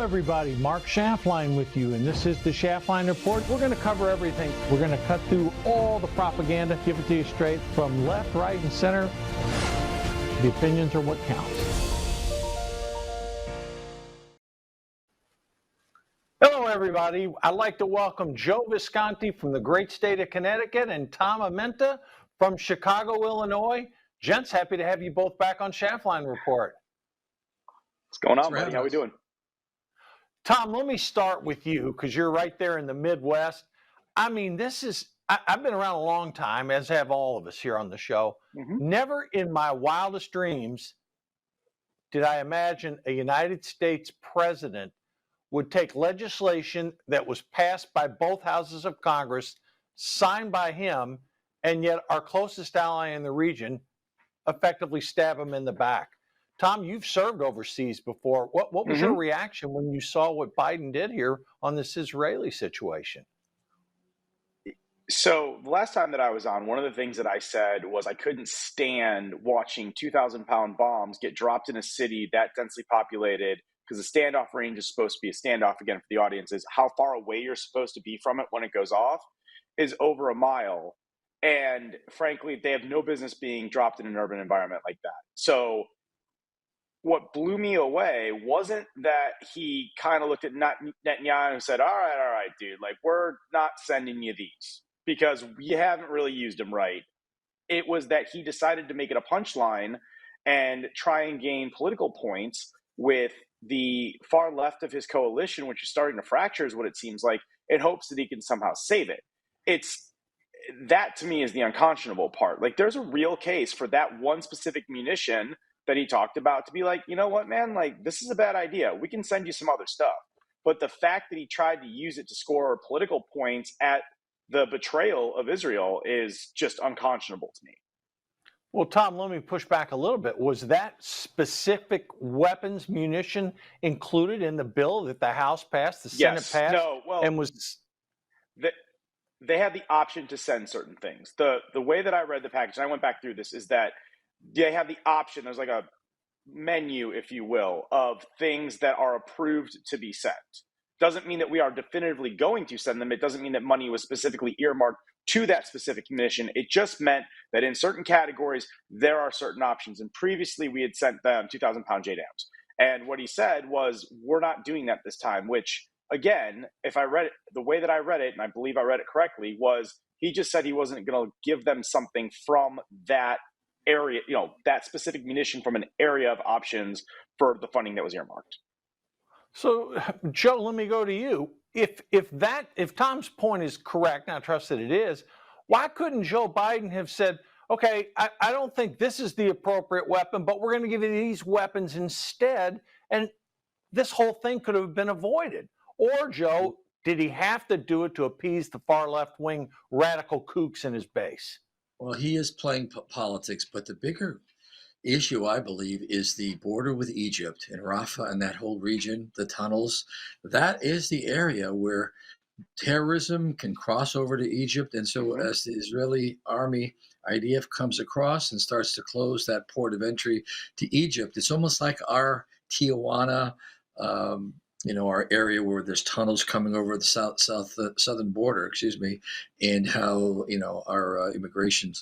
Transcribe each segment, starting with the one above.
everybody, Mark Schaftlein with you, and this is the Schaftlein Report. We're going to cover everything. We're going to cut through all the propaganda, give it to you straight from left, right, and center. The opinions are what counts. Hello, everybody. I'd like to welcome Joe Visconti from the great state of Connecticut and Tom Amenta from Chicago, Illinois. Gents, happy to have you both back on Schaftlein Report. What's going on, buddy? How we doing? Tom, let me start with you because you're right there in the Midwest. I mean, I've been around a long time, as have all of us here on the show. Never in my wildest dreams did I imagine a United States president would take legislation that was passed by both houses of Congress, signed by him, and yet our closest ally in the region effectively stab him in the back. Tom, you've served overseas before. What was your reaction when you saw what Biden did here on this Israeli situation? So the last time that I was on, one of the things that I said was I couldn't stand watching 2,000-pound bombs get dropped in a city that densely populated, because the standoff range is supposed to be a standoff, again, for the audience, is how far away you're supposed to be from it when it goes off, is over a mile. And frankly, they have no business being dropped in an urban environment like that. So what blew me away wasn't that he kind of looked at Netanyahu and said, all right, dude, like, we're not sending you these because you haven't really used them right. It was that he decided to make it a punchline and try and gain political points with the far left of his coalition, which is starting to fracture, is what it seems like, in hopes that he can somehow save it. That to me is the unconscionable part. Like, there's a real case for that one specific munition that he talked about to be like, you know what, man, like, this is a bad idea. We can send you some other stuff. But the fact that he tried to use it to score political points at the betrayal of Israel is just unconscionable to me. Well, Tom, let me push back a little bit. Was that specific weapons, munition included in the bill that the House passed, the Senate passed? No, well, and was they had the option to send certain things. The way that I read the package, and I went back through this, is that they have the option. There's like a menu, if you will, of things that are approved to be sent. Doesn't mean that we are definitively going to send them. It doesn't mean that money was specifically earmarked to that specific mission. It just meant that in certain categories, there are certain options. And previously, we had sent them 2,000-pound JDAMs. And what he said was, we're not doing that this time, which, again, if I read it the way that I read it, and I believe I read it correctly, was he just said he wasn't going to give them something from that area, that specific munition from an area of options for the funding that was earmarked. So, Joe, let me go to you. If Tom's point is correct, and I trust that it is, why couldn't Joe Biden have said, okay, I don't think this is the appropriate weapon, but we're going to give you these weapons instead, and this whole thing could have been avoided? Or, Joe, did he have to do it to appease the far left-wing radical kooks in his base? Well, he is playing politics, but the bigger issue, I believe, is the border with Egypt and Rafa and that whole region, the tunnels. That is the area where terrorism can cross over to Egypt. And so as the Israeli army, IDF, comes across and starts to close that port of entry to Egypt, it's almost like our Tijuana, our area where there's tunnels coming over the southern border, and how, our immigration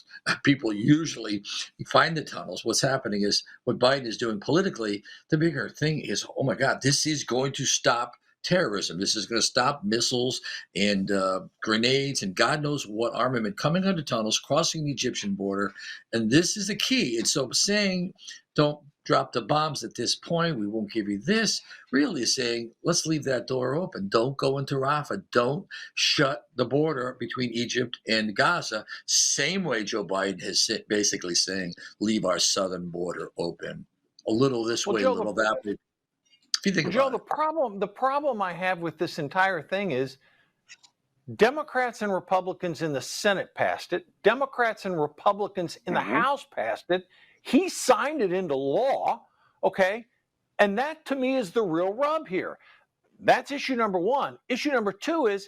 people usually find the tunnels. What's happening is what Biden is doing politically. The bigger thing is, oh my God, this is going to stop terrorism. This is going to stop missiles and grenades and God knows what armament coming out of tunnels, crossing the Egyptian border. And this is the key. And so saying, don't drop the bombs at this point, we won't give you this, really is saying, let's leave that door open. Don't go into Rafah. Don't shut the border between Egypt and Gaza. Same way Joe Biden has basically saying, leave our southern border open. A little this way, a little that way. If you think about it. The problem I have with this entire thing is Democrats and Republicans in the Senate passed it. Democrats and Republicans in the House passed it. He signed it into law, okay? And that, to me, is the real rub here. That's issue number one. Issue number two is,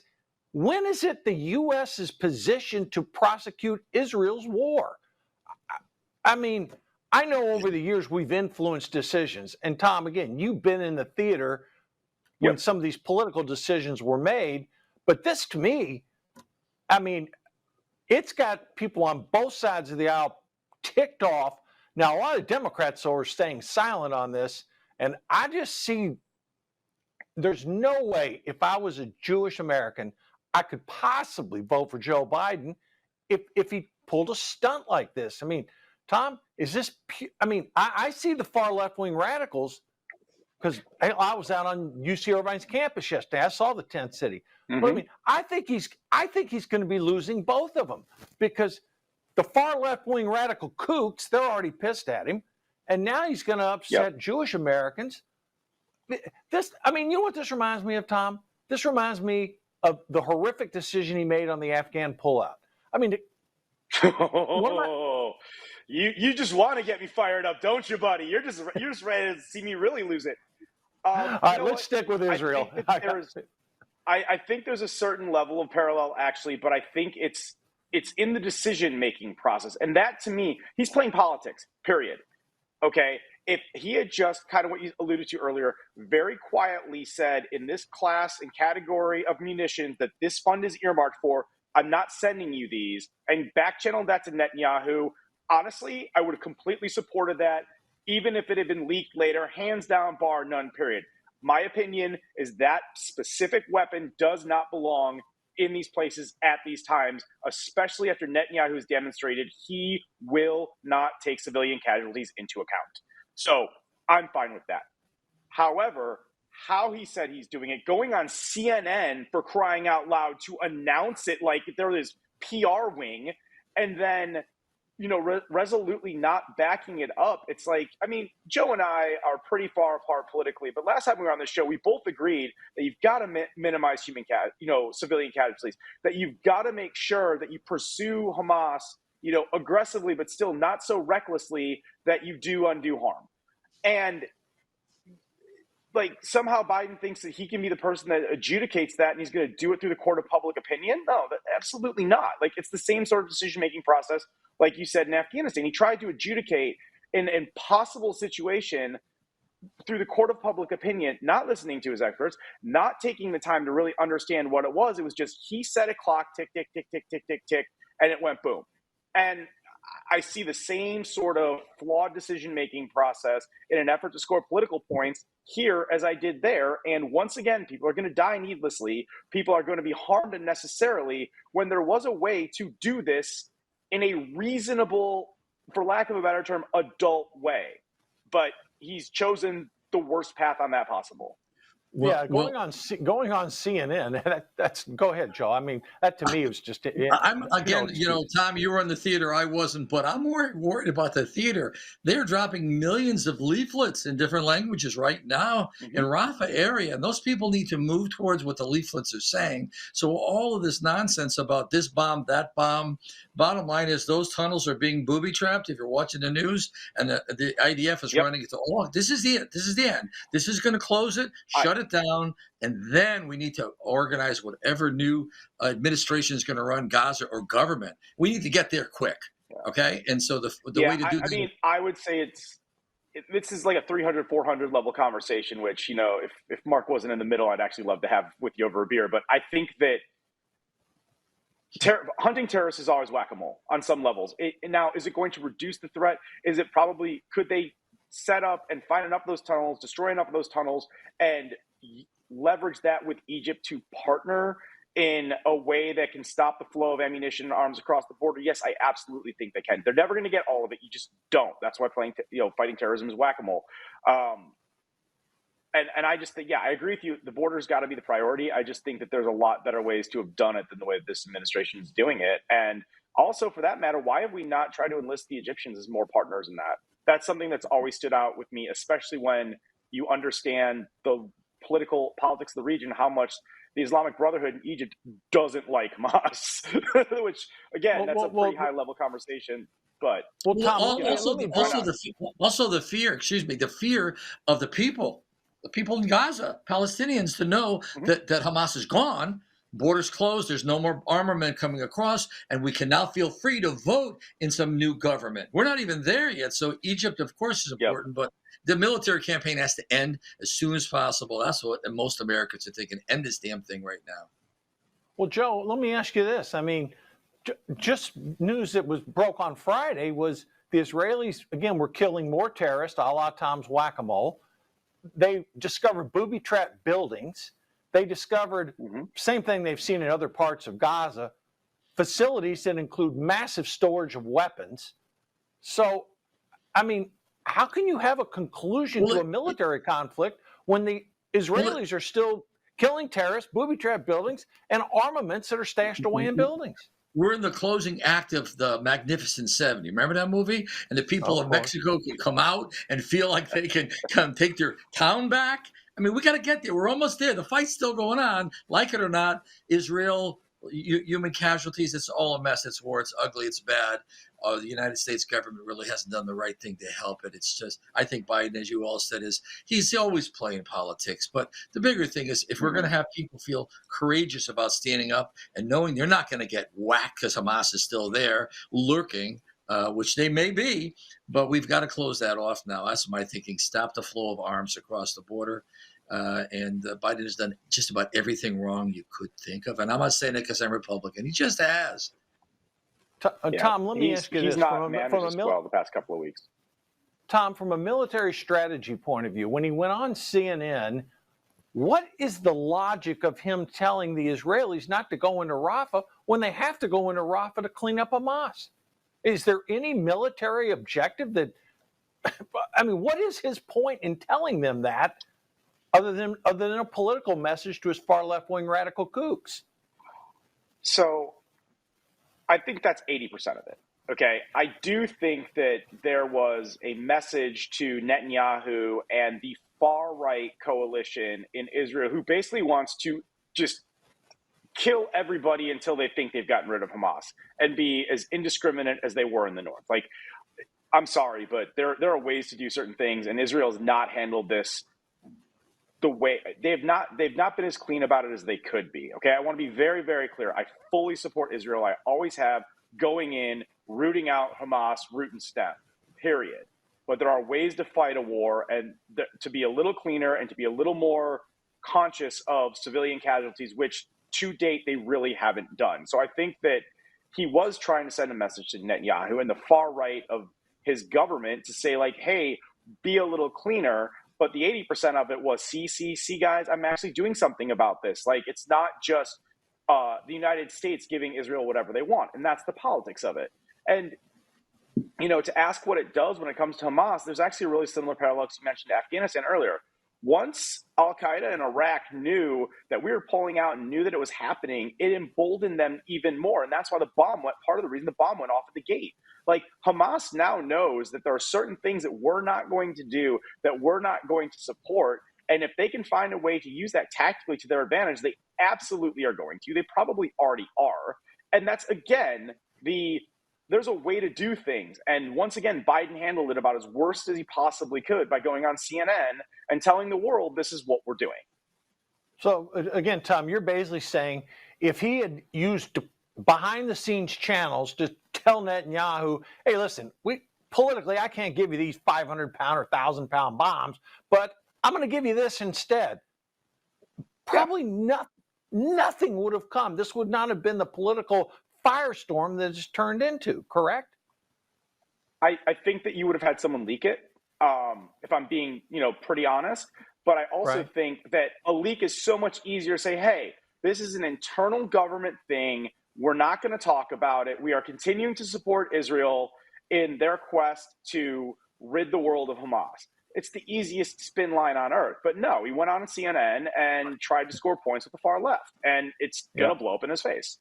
when is it the U.S. is positioned to prosecute Israel's war? I mean, I know over the years we've influenced decisions. And, Tom, again, you've been in the theater when some of these political decisions were made. But this, to me, I mean, it's got people on both sides of the aisle ticked off. Now, a lot of Democrats are staying silent on this, and I just see there's no way, if I was a Jewish American, I could possibly vote for Joe Biden if he pulled a stunt like this. I mean, Tom, is this? I mean, I see the far left-wing radicals, because I was out on UC Irvine's campus yesterday. I saw the tent city. But I mean, I think he's going to be losing both of them, because the far left-wing radical kooks, they're already pissed at him, and now he's going to upset Jewish Americans. This, I mean, you know what this reminds me of, Tom? This reminds me of the horrific decision he made on the Afghan pullout. I mean, you just want to get me fired up, don't you, buddy? You're just ready to see me really lose it. All right, let's stick with Israel. I think there's a certain level of parallel, actually, but I think it's in the decision-making process. And that, to me, he's playing politics, period. Okay? If he had just, kind of what you alluded to earlier, very quietly said, in this class and category of munitions that this fund is earmarked for, I'm not sending you these, and back-channeled that to Netanyahu, honestly, I would have completely supported that, even if it had been leaked later, hands down, bar none, period. My opinion is that specific weapon does not belong in these places at these times, especially after Netanyahu has demonstrated he will not take civilian casualties into account. So I'm fine with that. However, how he said he's doing it, going on CNN for crying out loud to announce it like they're this PR wing, and then, you know, resolutely not backing it up. It's like, I mean, Joe and I are pretty far apart politically, but last time we were on the show, we both agreed that you've got to minimize civilian casualties, that you've got to make sure that you pursue Hamas, you know, aggressively, but still not so recklessly that you do undue harm. And like, somehow Biden thinks that he can be the person that adjudicates that, and he's going to do it through the court of public opinion. No, absolutely not. Like, it's the same sort of decision-making process, like you said, in Afghanistan. He tried to adjudicate an impossible situation through the court of public opinion, not listening to his experts, not taking the time to really understand what it was. It was just, he set a clock, tick, tick, tick, tick, tick, tick, tick, and it went boom. And I see the same sort of flawed decision-making process in an effort to score political points here as I did there. And once again, people are going to die needlessly. People are going to be harmed unnecessarily, when there was a way to do this in a reasonable, for lack of a better term, adult way. But he's chosen the worst path on that possible. Going on CNN. That's go ahead, Joe. I mean, that to me was just. I'm again, Tom, you were in the theater, I wasn't, but I'm more worried about the theater. They're dropping millions of leaflets in different languages right now in Rafa area, and those people need to move towards what the leaflets are saying. So all of this nonsense about this bomb, that bomb. Bottom line is, those tunnels are being booby trapped. If you're watching the news, and the IDF is running it, this is the end. This is the end. This is going to close it. Shut it down, and then we need to organize whatever new administration is going to run Gaza or government. We need to get there quick, okay? And so the way to do I mean, I would say this is like a 300, 400 level conversation, which, you know, if Mark wasn't in the middle, I'd actually love to have with you over a beer. But I think that hunting terrorists is always whack-a-mole on some levels. Now, is it going to reduce the threat? Could they set up and find enough of those tunnels, destroy enough of those tunnels, and leverage that with Egypt to partner in a way that can stop the flow of ammunition and arms across the border? Yes, I absolutely think they can. They're never going to get all of it. You just don't. That's why fighting terrorism is whack-a-mole. And I just think, I agree with you. The border's got to be the priority. I just think that there's a lot better ways to have done it than the way this administration is doing it. And also, for that matter, why have we not tried to enlist the Egyptians as more partners in that? That's something that's always stood out with me, especially when you understand the politics of the region, how much the Islamic Brotherhood in Egypt doesn't like Hamas, which, again, that's a pretty high-level conversation. But also the fear, the fear of the people in Gaza, Palestinians, to know that Hamas is gone. Borders closed. There's no more armament coming across, and we can now feel free to vote in some new government. We're not even there yet. So Egypt, of course, is important, but the military campaign has to end as soon as possible. That's what most Americans are thinking. End this damn thing right now. Well, Joe, let me ask you this. I mean, just news that was broke on Friday was the Israelis, again, were killing more terrorists, a la Tom's whack-a-mole. They discovered booby-trapped buildings. They discovered, same thing they've seen in other parts of Gaza, facilities that include massive storage of weapons. So, I mean, how can you have a conclusion to a military conflict when the Israelis are still killing terrorists, booby-trapped buildings, and armaments that are stashed away in buildings? We're in the closing act of the Magnificent Seven. You remember that movie? And the people of Mexico can come out and feel like they can come take their town back. I mean, we got to get there. We're almost there. The fight's still going on. Like it or not, Israel, human casualties, it's all a mess. It's war. It's ugly. It's bad. The United States government really hasn't done the right thing to help it. It's just, I think Biden, as you all said, he's always playing politics. But the bigger thing is, if we're going to have people feel courageous about standing up and knowing they're not going to get whacked because Hamas is still there lurking, which they may be, but we've got to close that off now. That's my thinking. Stop the flow of arms across the border. And Biden has done just about everything wrong you could think of. And I'm not saying it because I'm Republican. He just has. Tom, let me ask you this. He's not managed as well the past couple of weeks. Tom, from a military strategy point of view, when he went on CNN, what is the logic of him telling the Israelis not to go into Rafa when they have to go into Rafa to clean up Hamas? Is there any military objective that, I mean, what is his point in telling them that other than a political message to his far left-wing radical kooks? So I think that's 80% of it. Okay. I do think that there was a message to Netanyahu and the far right coalition in Israel who basically wants to just kill everybody until they think they've gotten rid of Hamas and be as indiscriminate as they were in the north. Like, I'm sorry, but there are ways to do certain things, and Israel has not handled this the way they've not been as clean about it as they could be. Okay. I want to be very, very clear. I fully support Israel. I always have, going in, rooting out Hamas, root and stem, period. But there are ways to fight a war and to be a little cleaner and to be a little more conscious of civilian casualties, which to date they really haven't done. So I think that he was trying to send a message to Netanyahu and the far right of his government to say, like, hey, be a little cleaner. But the 80% of it was, see, guys, I'm actually doing something about this. Like, it's not just the United States giving Israel whatever they want. And that's the politics of it. And, you know, to ask what it does when it comes to Hamas, there's actually a really similar parallel to you mentioned Afghanistan earlier. Once al-Qaeda in Iraq knew that we were pulling out and knew that it was happening, it emboldened them even more. And that's why part of the reason the bomb went off at the gate. Like, Hamas now knows that there are certain things that we're not going to do, that we're not going to support. And if they can find a way to use that tactically to their advantage, they absolutely are going to. They probably already are. And that's, again, there's a way to do things. And once again, Biden handled it about as worst as he possibly could by going on CNN and telling the world this is what we're doing. So again, Tom, you're basically saying if he had used behind the scenes channels to tell Netanyahu, hey, listen, politically, I can't give you these 500-pound or 1,000-pound bombs, but I'm going to give you this instead. Probably nothing would have come. This would not have been the political firestorm that it's turned into, correct? I think that you would have had someone leak it, if I'm being, pretty honest. But I also think that a leak is so much easier to say, hey, this is an internal government thing. We're not going to talk about it. We are continuing to support Israel in their quest to rid the world of Hamas. It's the easiest spin line on earth. But no, he went on CNN and tried to score points with the far left, and it's going to blow up in his face.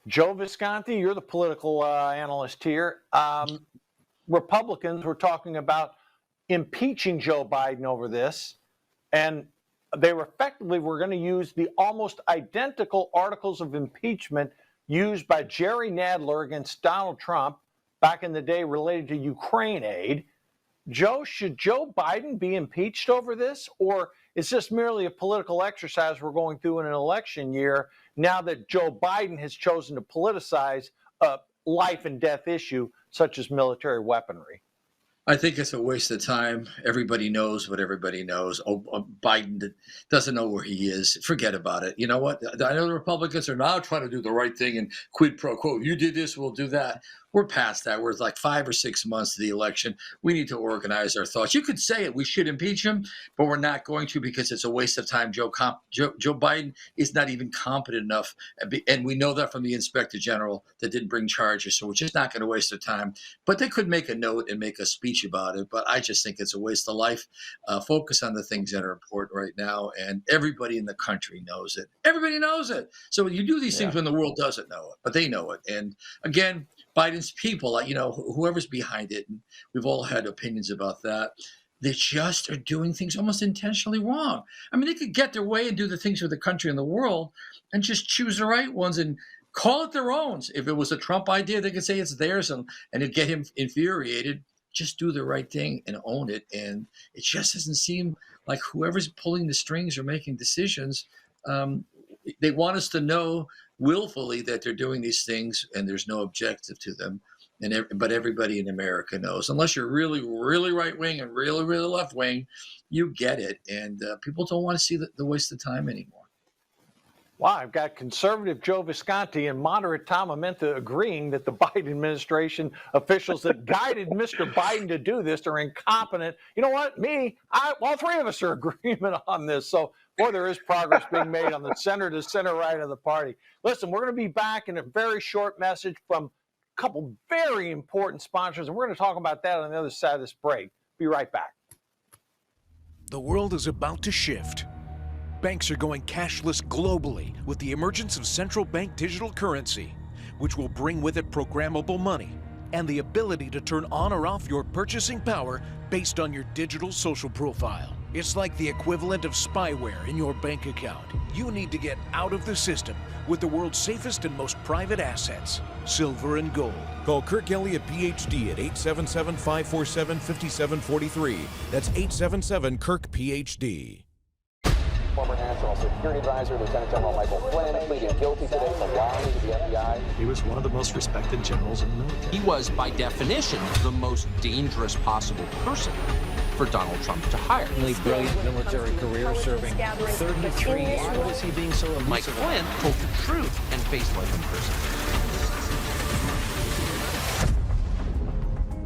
Joe Visconti, you're the political analyst here. Republicans were talking about impeaching Joe Biden over this, and they were going to use the almost identical articles of impeachment used by Jerry Nadler against Donald Trump back in the day related to Ukraine aid. Joe, should Joe Biden be impeached over this? Or is this merely a political exercise we're going through in an election year now that Joe Biden has chosen to politicize a life and death issue such as military weaponry? I think it's a waste of time. Everybody knows what everybody knows. Biden doesn't know where he is. Forget about it. You know what? I know the Republicans are now trying to do the right thing and quid pro quo. You did this, we'll do that. We're past that. We're like 5 or 6 months to the election. We need to organize our thoughts. You could say it. We should impeach him, but we're not going to because it's a waste of time. Joe Biden is not even competent enough. And we know that from the Inspector General that didn't bring charges. So we're just not going to waste our time. But they could make a note and make a speech about it. But I just think it's a waste of life. Focus on the things that are important right now. And everybody in the country knows it. Everybody knows it. So you do these things when the world doesn't know it, but they know it. And again, Biden's people, whoever's behind it, and we've all had opinions about that, they just are doing things almost intentionally wrong. I mean, they could get their way and do the things for the country and the world and just choose the right ones and call it their own. If it was a Trump idea, they could say it's theirs and it'd get him infuriated. Just do the right thing and own it. And it just doesn't seem like whoever's pulling the strings or making decisions, they want us to know willfully that they're doing these things and there's no objective to them. But everybody in America knows, unless you're really, really right wing and really, really left wing, you get it. And people don't want to see the waste of time anymore. Wow, I've got conservative Joe Visconti and moderate Tom Amenta agreeing that the Biden administration officials that guided Mr. Biden to do this are incompetent. You know what? All three of us are agreement on this. So, boy, there is progress being made on the center to center right of the party. Listen, we're going to be back in a very short message from a couple very important sponsors, and we're going to talk about that on the other side of this break. Be right back. The world is about to shift. Banks are going cashless globally with the emergence of central bank digital currency, which will bring with it programmable money and the ability to turn on or off your purchasing power based on your digital social profile. It's like the equivalent of spyware in your bank account. You need to get out of the system with the world's safest and most private assets, silver and gold. Call Kirk Elliott, PhD at 877-547-5743. That's 877-KIRK-PhD. Former National Security Advisor Lieutenant General Michael Flynn pleaded guilty today to lying to the FBI. He was one of the most respected generals in the military. He was, by definition, the most dangerous possible person for Donald Trump to hire. Brilliant military career, serving 33 years. Why was he being so elusive? Mike Flynn told the truth and faced life in prison.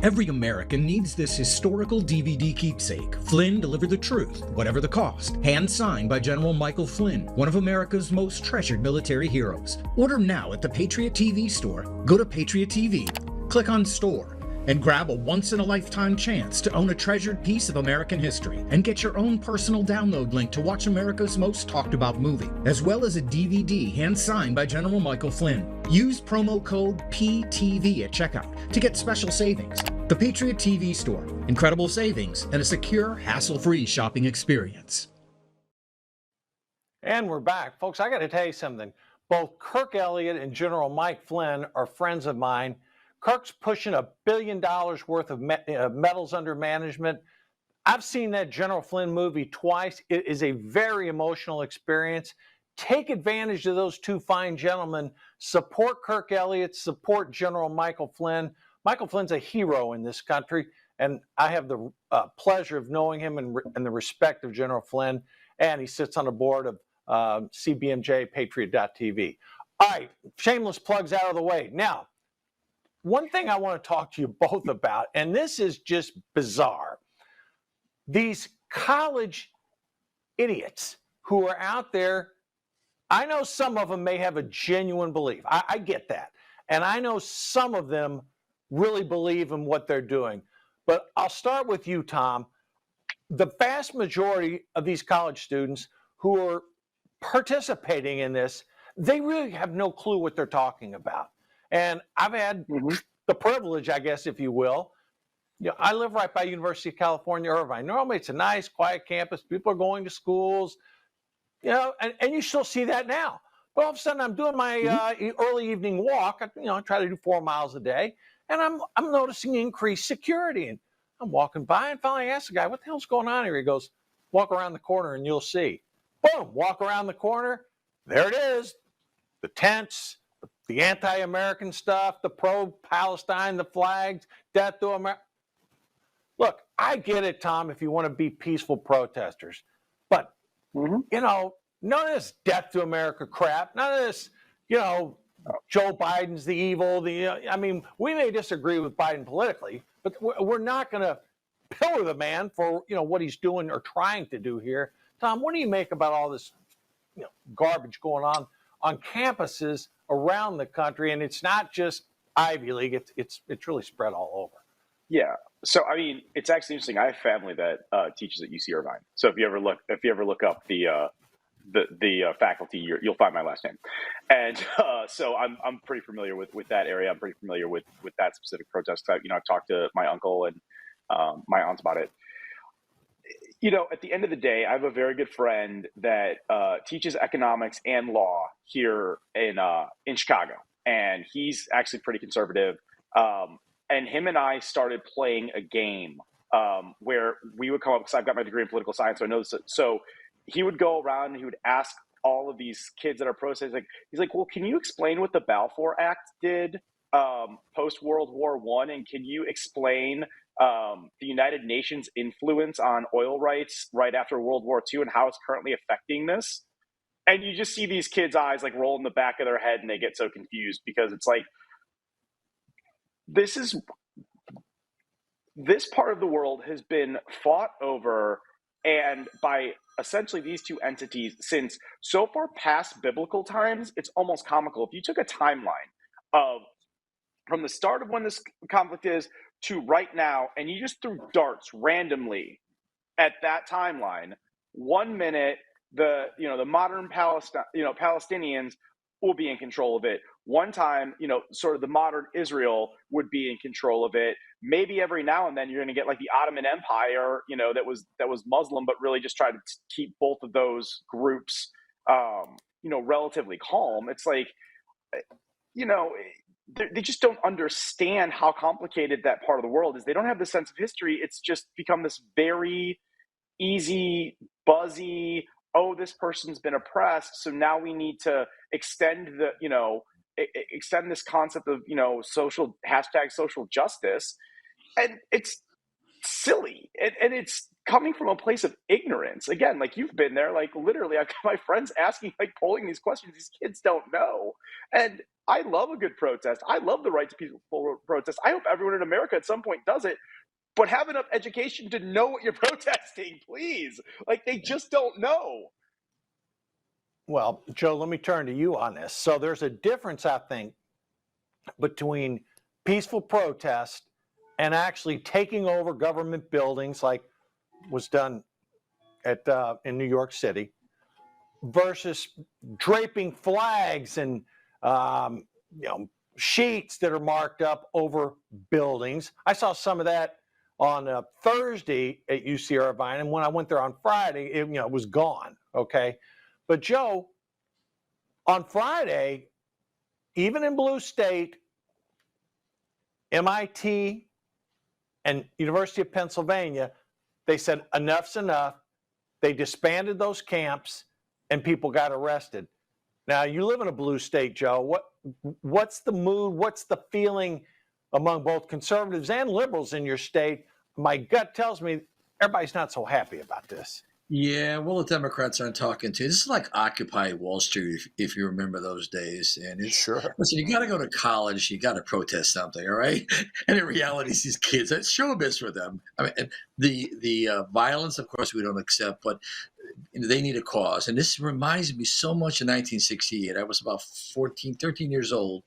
Every American needs this historical DVD keepsake. Flynn delivered the truth, whatever the cost. Hand-signed by General Michael Flynn, one of America's most treasured military heroes. Order now at the Patriot TV store. Go to Patriot TV, click on Store, and grab a once-in-a-lifetime chance to own a treasured piece of American history and get your own personal download link to watch America's most talked-about movie, as well as a DVD hand-signed by General Michael Flynn. Use promo code PTV at checkout to get special savings. The Patriot TV store. Incredible savings and a secure, hassle-free shopping experience. And we're back. Folks, I got to tell you something. Both Kirk Elliott and General Mike Flynn are friends of mine. Kirk's pushing $1 billion worth of metals under management. I've seen that General Flynn movie twice. It is a very emotional experience. Take advantage of those two fine gentlemen. Support Kirk Elliott. Support General Michael Flynn. Michael Flynn's a hero in this country, and I have the pleasure of knowing him and the respect of General Flynn, and he sits on the board of CBMJ, Patriot.tv. All right, shameless plugs out of the way. Now, one thing I want to talk to you both about, and this is just bizarre. These college idiots who are out there, I know some of them may have a genuine belief. I get that. And I know some of them really believe in what they're doing. But I'll start with you, Tom. The vast majority of these college students who are participating in this, they really have no clue what they're talking about. And I've had the privilege, I guess, if you will. I live right by University of California, Irvine. Normally, it's a nice, quiet campus. People are going to schools, and you still see that now. But all of a sudden, I'm doing my early evening walk. I try to do 4 miles a day, and I'm noticing increased security. And I'm walking by and finally I asked the guy, what the hell's going on here? He goes, walk around the corner and you'll see. Boom, walk around the corner. There it is. The tents, the anti-American stuff, the pro-Palestine, the flags, death to America. Look, I get it, Tom, if you want to be peaceful protesters. But, you know, none of this death to America crap, none of this, you know, Joe Biden's the evil. I mean, we may disagree with Biden politically, but we're not going to pillar the man for, you know, what he's doing or trying to do here. Tom, what do you make about all this, you know, garbage going on campuses around the country? And it's not just Ivy League; it's really spread all over. Yeah. So I mean, it's actually interesting. I have family that teaches at UC Irvine. So if you ever look up the faculty, you'll find my last name. And so I'm pretty familiar with that area. I'm pretty familiar with that specific protest. You know, I've talked to my uncle and my aunts about it. You know, at the end of the day, I have a very good friend that teaches economics and law here in Chicago, and he's actually pretty conservative. And him and I started playing a game where we would come up, because I've got my degree in political science, so I know this. So he would go around and he would ask all of these kids that are protesting, he's like, well, can you explain what the Balfour Act did post World War I? And can you explain the United Nations influence on oil rights right after World War II and how it's currently affecting this? And you just see these kids' eyes like roll in the back of their head and they get so confused, because it's like, this part of the world has been fought over and by essentially these two entities since so far past biblical times. It's almost comical. If you took a timeline of from the start of when this conflict is to right now, and you just threw darts randomly at that timeline, 1 minute the modern Palestinians will be in control of it. One time, sort of the modern Israel would be in control of it. Maybe every now and then you're going to get like the Ottoman Empire, that was Muslim, but really just try to keep both of those groups, relatively calm. It's like, they just don't understand how complicated that part of the world is. They don't have the sense of history. It's just become this very easy, buzzy, oh, this person's been oppressed, so now we need to extend this concept of, social justice. And it's silly. And it's coming from a place of ignorance. Again, like you've been there, like literally I've got my friends asking, like polling these questions. These kids don't know. And I love a good protest. I love the right to peaceful protest. I hope everyone in America at some point does it. But have enough education to know what you're protesting, please. Like, they just don't know. Well, Joe, let me turn to you on this. So there's a difference, I think, between peaceful protest and actually taking over government buildings like was done in New York City versus draping flags and sheets that are marked up over buildings. I saw some of that on Thursday at UC Irvine, and when I went there on Friday, it was gone. Okay, but Joe, on Friday, even in blue state, MIT and University of Pennsylvania, they said enough's enough. They disbanded those camps, and people got arrested. Now, you live in a blue state, Joe. What's the mood? What's the feeling among both conservatives and liberals in your state? My gut tells me everybody's not so happy about this. Yeah, well, the Democrats aren't talking to. This is like Occupy Wall Street, if you remember those days. And it's sure. Listen, you got to go to college. You got to protest something, all right? And in reality, these kids, that's showbiz for them. I mean, the violence, of course, we don't accept, but they need a cause. And this reminds me so much of 1968. I was about 13 years old.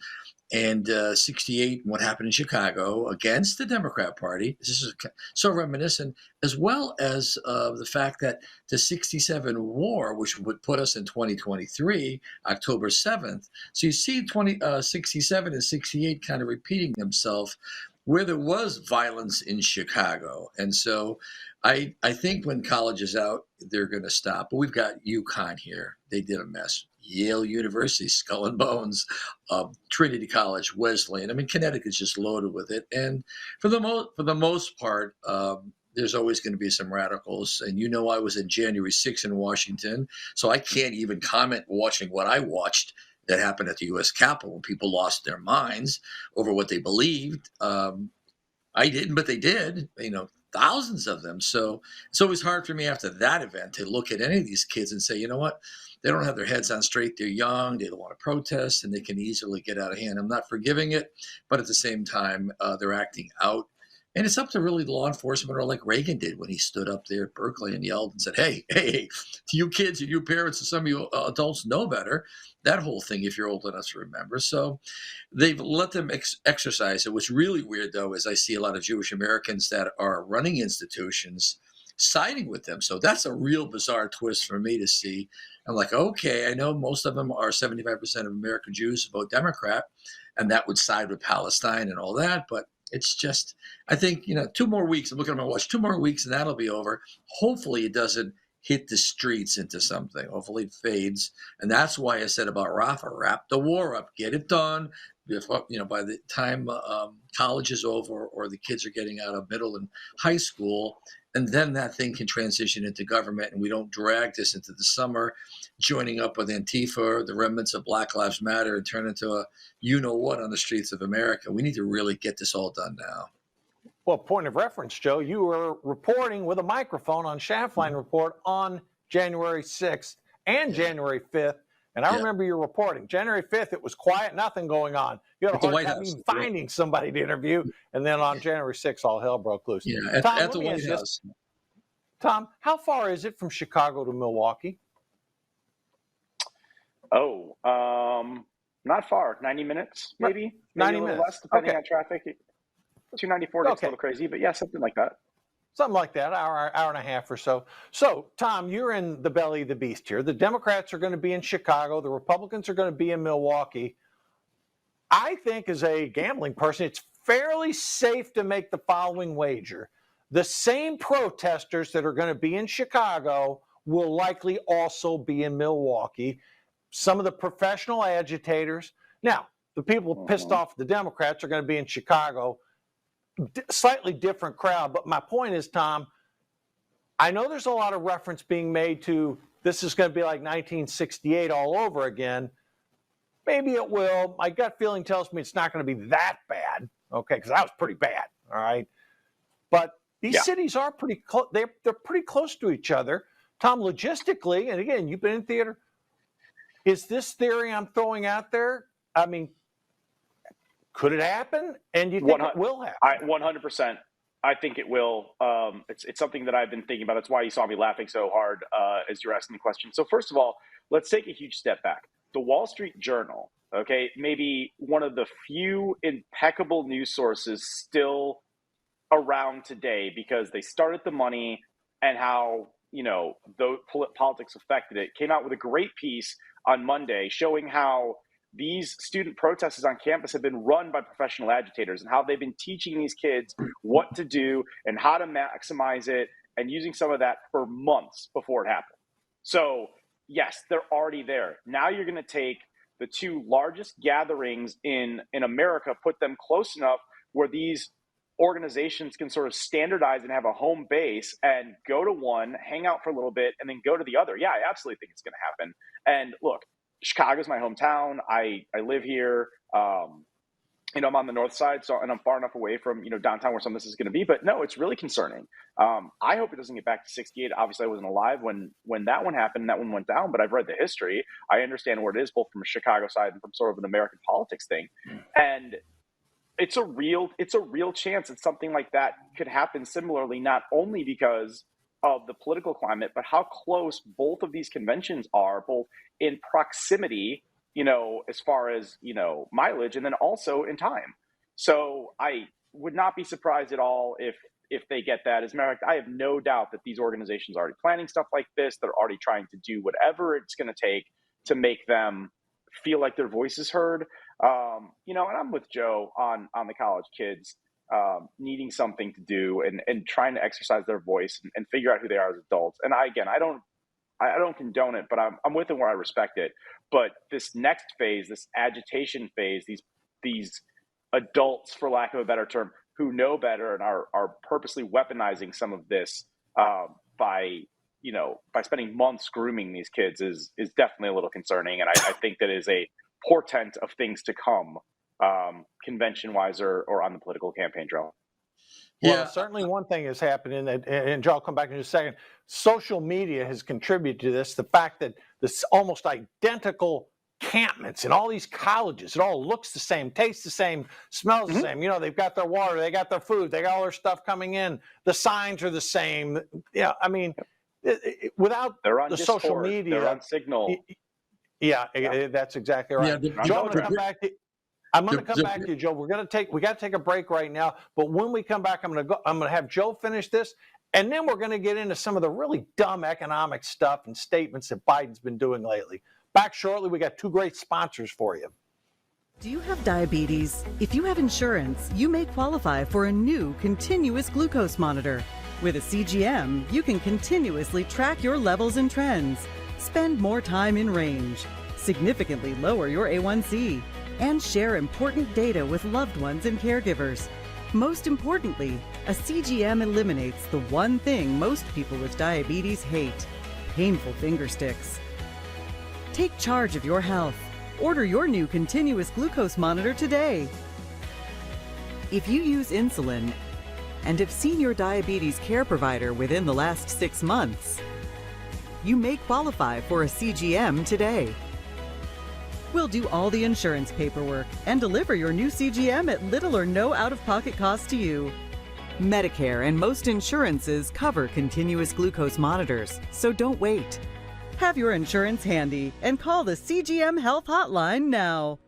And 68, what happened in Chicago against the Democrat Party. This is so reminiscent, as well as the fact that the 67 war, which would put us in 2023, October 7th. So you see 67 and 68 kind of repeating themselves. where there was violence in Chicago. And so I think when college is out, they're going to stop. But we've got UConn here. They did a mess. Yale University, Skull and Bones, Trinity College, Wesleyan. I mean, Connecticut's just loaded with it. And for the most part, there's always going to be some radicals. And I was in January 6th in Washington, so I can't even comment watching what I watched that happened at the U.S. Capitol when people lost their minds over what they believed. I didn't, but they did, thousands of them. So it's always hard for me after that event to look at any of these kids and say, you know what, they don't have their heads on straight. They're young. They don't want to protest, and they can easily get out of hand. I'm not forgiving it, but at the same time, they're acting out. And it's up to really law enforcement, or like Reagan did when he stood up there at Berkeley and yelled and said, hey, to you kids and you parents and some of you adults know better. That whole thing, if you're old enough to remember. So they've let them exercise it. What's really weird, though, is I see a lot of Jewish Americans that are running institutions siding with them. So that's a real bizarre twist for me to see. I'm like, okay, I know most of them are 75% of American Jews vote Democrat, and that would side with Palestine and all that. But it's just, I think, 2 more weeks. I'm looking at my watch, 2 more weeks, and that'll be over. Hopefully it doesn't hit the streets into something. Hopefully it fades. And that's why I said about Rafa, wrap the war up, get it done. By the time college is over or the kids are getting out of middle and high school, and then that thing can transition into government, and we don't drag this into the summer, joining up with Antifa, the remnants of Black Lives Matter, and turn into a you-know-what on the streets of America. We need to really get this all done now. Well, point of reference, Joe, you were reporting with a microphone on Schaftlein Report on January 6th and January 5th. And I remember you reporting. January 5th, it was quiet, nothing going on. You had a hard time even finding somebody to interview. And then on January 6th, all hell broke loose. Yeah, Tom, at the White House. Tom, how far is it from Chicago to Milwaukee? Oh, not far. 90 minutes, maybe. 90 a little minutes. less, depending on traffic. 294 gets a little crazy, but yeah, something like that. Something like that, hour and a half or so. So, Tom, you're in the belly of the beast here. The Democrats are going to be in Chicago. The Republicans are going to be in Milwaukee. I think as a gambling person, it's fairly safe to make the following wager. The same protesters that are going to be in Chicago will likely also be in Milwaukee. Some of the professional agitators. Now, the people pissed off the Democrats are going to be in Chicago. Slightly different crowd, but my point is, Tom, I know there's a lot of reference being made to this is going to be like 1968 all over again. Maybe it will. My gut feeling tells me it's not going to be that bad, okay, because that was pretty bad, all right? But these cities are pretty close. They're pretty close to each other. Tom, logistically, and again, you've been in theater, is this theory I'm throwing out there, I mean, could it happen? And you think it will happen? 100%. I think it will. It's something that I've been thinking about. That's why you saw me laughing so hard as you're asking the question. So first of all, let's take a huge step back. The Wall Street Journal, okay, maybe one of the few impeccable news sources still around today because they started the money and how, the politics affected it, came out with a great piece on Monday showing how these student protests on campus have been run by professional agitators and how they've been teaching these kids what to do and how to maximize it and using some of that for months before it happened. So, yes, they're already there. Now you're going to take the 2 largest gatherings in America, put them close enough where these organizations can sort of standardize and have a home base and go to one, hang out for a little bit, and then go to the other. Yeah, I absolutely think it's going to happen. And look, Chicago's my hometown. I live here. I'm on the north side, and I'm far enough away from downtown where some of this is going to be. But no, it's really concerning. I hope it doesn't get back to 68. Obviously, I wasn't alive when that one happened. And that one went down, but I've read the history. I understand where it is, both from a Chicago side and from sort of an American politics thing. And it's a real chance that something like that could happen similarly, not only because of the political climate, but how close both of these conventions are, both in proximity, as far as, mileage, and then also in time. So I would not be surprised at all if they get that. As a matter of fact, I have no doubt that these organizations are already planning stuff like this. They're already trying to do whatever it's going to take to make them feel like their voice is heard. And I'm with Joe on the college kids. needing something to do and trying to exercise their voice and figure out who they are as adults. And I don't condone it, but I'm with them where I respect it. But this next phase, this agitation phase, these adults, for lack of a better term, who know better and are purposely weaponizing some of this by spending months grooming these kids is definitely a little concerning. And I think that is a portent of things to come, convention-wise or on the political campaign trail. Well, certainly one thing is happening, and Joe, I'll come back in just a second. Social media has contributed to this. The fact that this almost identical encampments in all these colleges, it all looks the same, tastes the same, smells the same. You know, they've got their water, they got their food, they got all their stuff coming in. The signs are the same. Yeah, I mean, without the Discord, social media, they're on Signal. Yeah, that's exactly right. Yeah, Joe, I'm going to come back to you. I'm going to come back to you, Joe. We got to take a break right now. But when we come back, I'm going to have Joe finish this, and then we're going to get into some of the really dumb economic stuff and statements that Biden's been doing lately. Back shortly. We got two great sponsors for you. Do you have diabetes? If you have insurance, you may qualify for a new continuous glucose monitor. With a CGM, you can continuously track your levels and trends, spend more time in range, significantly lower your A1C, and share important data with loved ones and caregivers. Most importantly, a CGM eliminates the one thing most people with diabetes hate: painful finger sticks. Take charge of your health. Order your new continuous glucose monitor today. If you use insulin and have seen your diabetes care provider within the last 6 months, you may qualify for a CGM today. We'll do all the insurance paperwork and deliver your new CGM at little or no out-of-pocket cost to you. Medicare and most insurances cover continuous glucose monitors, so don't wait. Have your insurance handy and call the CGM Health Hotline now.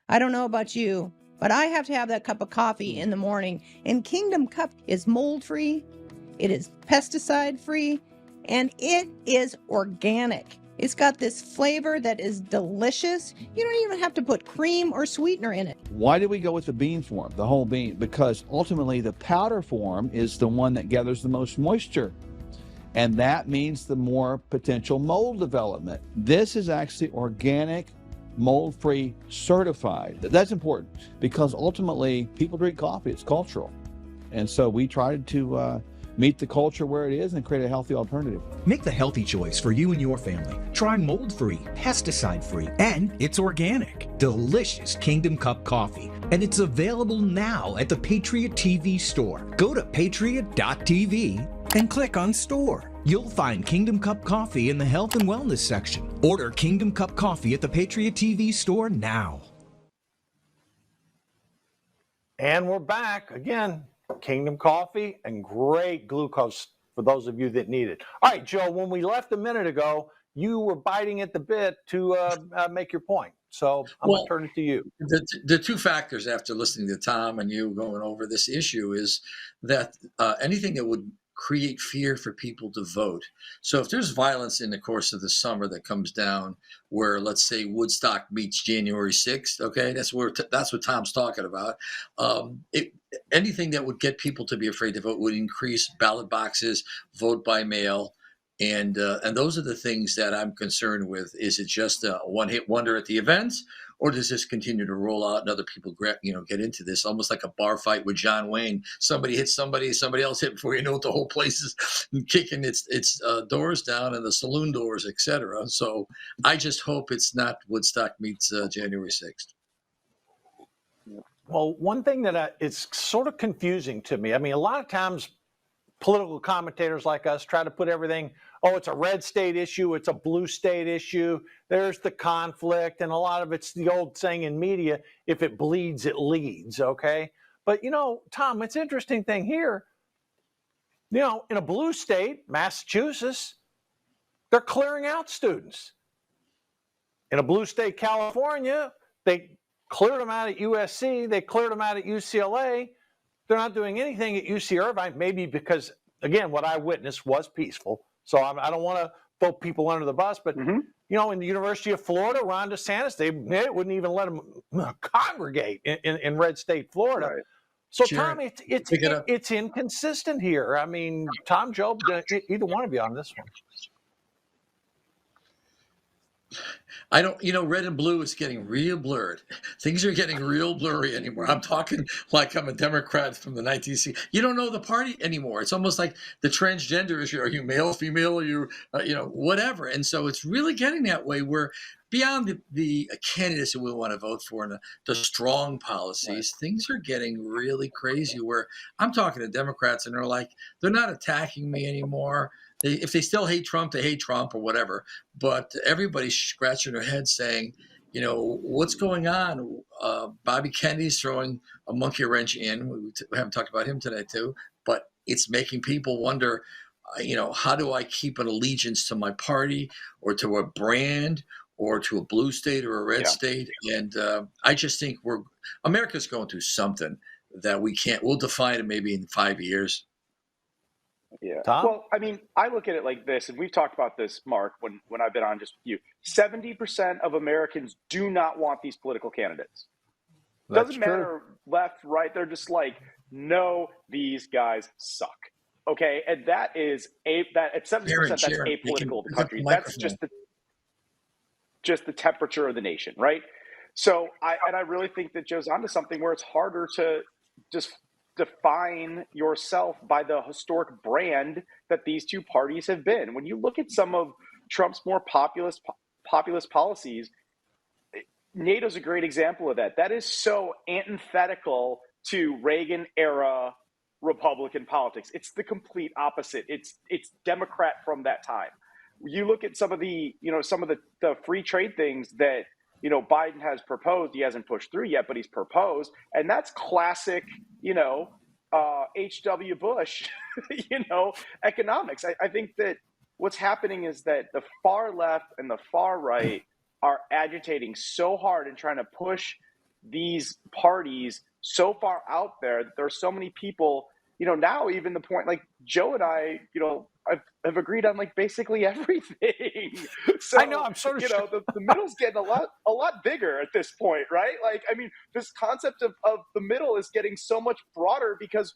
I don't know about you, but I have to have that cup of coffee in the morning. And Kingdom Cup is mold-free, it is pesticide-free, and it is organic. It's got this flavor that is delicious. You don't even have to put cream or sweetener in it. Why did we go with the bean form, the whole bean? Because ultimately the powder form is the one that gathers the most moisture. And that means the more potential mold development. This is actually organic, mold-free, certified. That's important because ultimately people drink coffee, it's cultural. And so we tried to meet the culture where it is and create a healthy alternative. Make the healthy choice for you and your family. Try mold-free, pesticide-free, and it's organic. Delicious Kingdom Cup coffee. And it's available now at the Patriot TV store. Go to patriot.tv and click on store. You'll find Kingdom Cup coffee in the health and wellness section. Order Kingdom Cup coffee at the Patriot TV store now. And we're back again. Kingdom Coffee and great glucose for those of you that need it. All right, Joe, when we left a minute ago, you were biting at the bit to make your point. So I'm going to turn it to you. The two factors after listening to Tom and you going over this issue is that anything that would create fear for people to vote. So if there's violence in the course of the summer that comes down where, let's say, Woodstock meets January 6th, okay, that's what Tom's talking about. Anything that would get people to be afraid to vote would increase ballot boxes, vote by mail. And those are the things that I'm concerned with. Is it just a one-hit wonder at the events, or does this continue to roll out and other people get into this? Almost like a bar fight with John Wayne. Somebody hits somebody else hit before you know it. The whole place is kicking its doors down and the saloon doors, etc. So I just hope it's not Woodstock meets January 6th. Well, one thing that it's sort of confusing to me. I mean, a lot of times political commentators like us try to put everything, oh, it's a red state issue, it's a blue state issue, there's the conflict, and a lot of it's the old saying in media, if it bleeds, it leads, okay? But, Tom, it's an interesting thing here. In a blue state, Massachusetts, they're clearing out students. In a blue state, California, they cleared them out at USC, they cleared them out at UCLA. They're not doing anything at UC Irvine, maybe because, again, what I witnessed was peaceful. So I don't want to throw people under the bus. But, in the University of Florida, Ron DeSantis, they wouldn't even let them congregate in red state Florida. Right. So, Sure. Tom, Pick it up. it's inconsistent here. I mean, Tom, Joe, either one of you on this one. I don't, red and blue is getting real blurred. Things are getting real blurry anymore. I'm talking like I'm a Democrat from the 1960s. You don't know the party anymore. It's almost like the transgender issue. Are you male, female? Are you, whatever. And so it's really getting that way where beyond the candidates that we want to vote for and the strong policies, things are getting really crazy where I'm talking to Democrats and they're like, they're not attacking me anymore. If they still hate Trump, they hate Trump or whatever. But everybody's scratching their head saying, what's going on? Bobby Kennedy's throwing a monkey wrench in. We haven't talked about him today, too. But it's making people wonder, how do I keep an allegiance to my party or to a brand or to a blue state or a red state? And I just think America's going through something that we'll define it maybe in 5 years. Yeah. Tom? Well, I mean, I look at it like this, and we've talked about this, Mark, when I've been on just with you. 70% of Americans do not want these political candidates. Doesn't matter left, right. They're just like, no, these guys suck. Okay, and that is at 70% that's apolitical. The country. That's just the temperature of the nation, right? So I really think that Joe's onto something where it's harder to just define yourself by the historic brand that these two parties have been. When you look at some of Trump's more populist policies, NATO's a great example of that. That is so antithetical to Reagan era Republican politics. It's the complete opposite. It's Democrat from that time. You look at some of the free trade things that Biden has proposed. He hasn't pushed through yet, but he's proposed, and that's classic, H.W. Bush, economics. I think that what's happening is that the far left and the far right are agitating so hard and trying to push these parties so far out there that there are so many people, now even the point, like Joe and I, have agreed on like basically everything. So I know, I'm sort of the middle's getting a lot bigger at this point, right? Like, I mean, this concept of the middle is getting so much broader because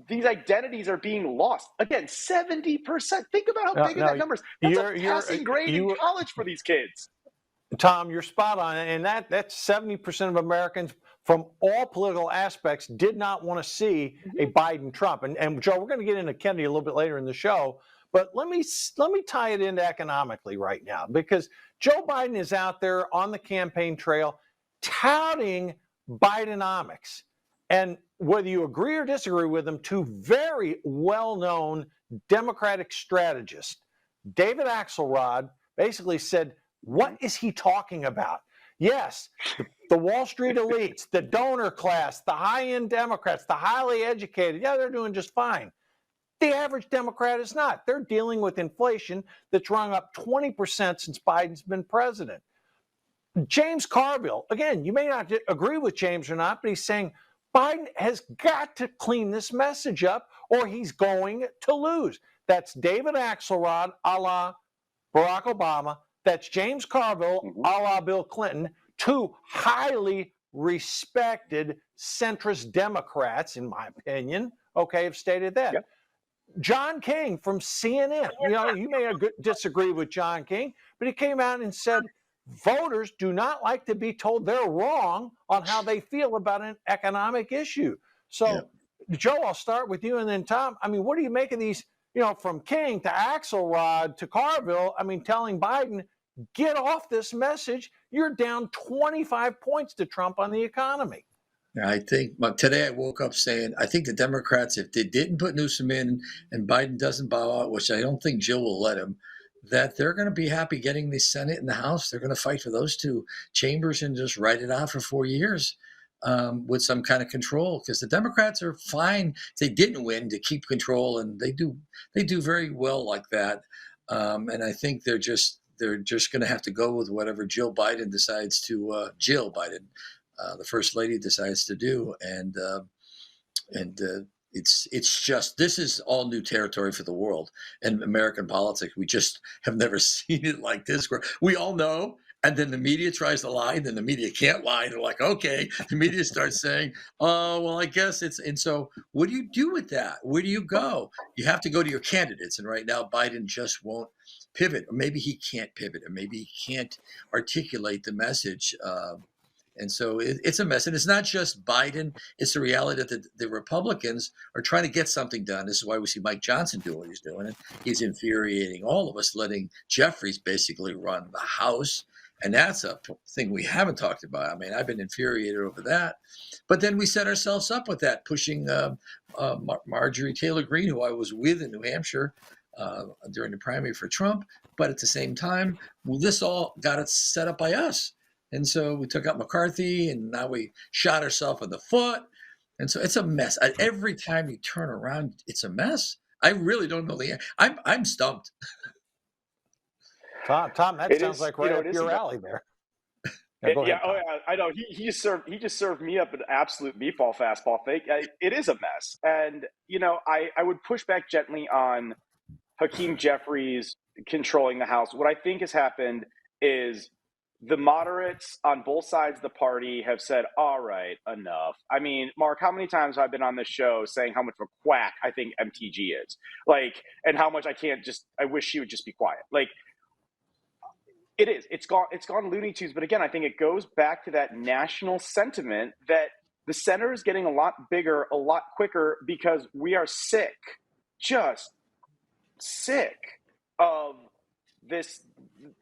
these identities are being lost. Again, 70%. Think about how big that number is. That's a passing grade in college for these kids. Tom, you're spot on, and that's 70% of Americans from all political aspects did not want to see a Biden-Trump. And Joe, we're going to get into Kennedy a little bit later in the show, but let me tie it into economically right now, because Joe Biden is out there on the campaign trail touting Bidenomics. And whether you agree or disagree with him, two very well-known Democratic strategists, David Axelrod, basically said, what is he talking about? Yes, the Wall Street elites, the donor class, the high-end Democrats, the highly educated, they're doing just fine. The average Democrat is not. They're dealing with inflation that's rung up 20% since Biden's been president. James Carville, again, you may not agree with James or not, but he's saying Biden has got to clean this message up or he's going to lose. That's David Axelrod, a la Barack Obama. That's James Carville, a la Bill Clinton, two highly respected centrist Democrats, in my opinion, have stated that. Yep. John King from CNN, you may disagree with John King, but he came out and said, voters do not like to be told they're wrong on how they feel about an economic issue. So, Joe, I'll start with you, and then Tom, I mean, what do you make of these, from King to Axelrod to Carville, telling Biden, get off this message. You're down 25 points to Trump on the economy. I think today I woke up saying, I think the Democrats, if they didn't put Newsom in and Biden doesn't bow out, which I don't think Jill will let him, that they're going to be happy getting the Senate and the House. They're going to fight for those two chambers and just write it out for 4 years with some kind of control, because the Democrats are fine if they didn't win to keep control, and they do very well like that. And I think they're just going to have to go with whatever Jill Biden, the First Lady, decides to do. And it's just, this is all new territory for the world and American politics. We just have never seen it like this, where we all know And then the media tries to lie, and then the media can't lie. They're like, okay. The media starts saying, oh, well, I guess it's. And so what do you do with that? Where do you go? You have to go to your candidates. And right now, Biden just won't pivot. Or maybe he can't pivot. Or maybe he can't articulate the message. And so it's a mess. And it's not just Biden. It's the reality that the Republicans are trying to get something done. This is why we see Mike Johnson do what he's doing. And he's infuriating all of us, letting Jeffries basically run the House. And that's a thing we haven't talked about. I mean, I've been infuriated over that. But then we set ourselves up with that, pushing Marjorie Taylor Greene, who I was with in New Hampshire during the primary for Trump. But at the same time, this all got it set up by us. And so we took out McCarthy, and now we shot ourselves in the foot. And so it's a mess. Every time you turn around, it's a mess. I really don't know the answer. I'm stumped. Tom, that sounds like right up your alley there. I know. He just served me up an absolute meatball fastball fake. It is a mess, and I would push back gently on Hakeem Jeffries controlling the House. What I think has happened is the moderates on both sides of the party have said, all right, enough. I mean, Mark, how many times have I been on this show saying how much of a quack I think MTG is, and how much I wish she would just be quiet. It is. It's gone Looney Tunes. But again, I think it goes back to that national sentiment that the center is getting a lot bigger, a lot quicker, because we are sick, just sick of this,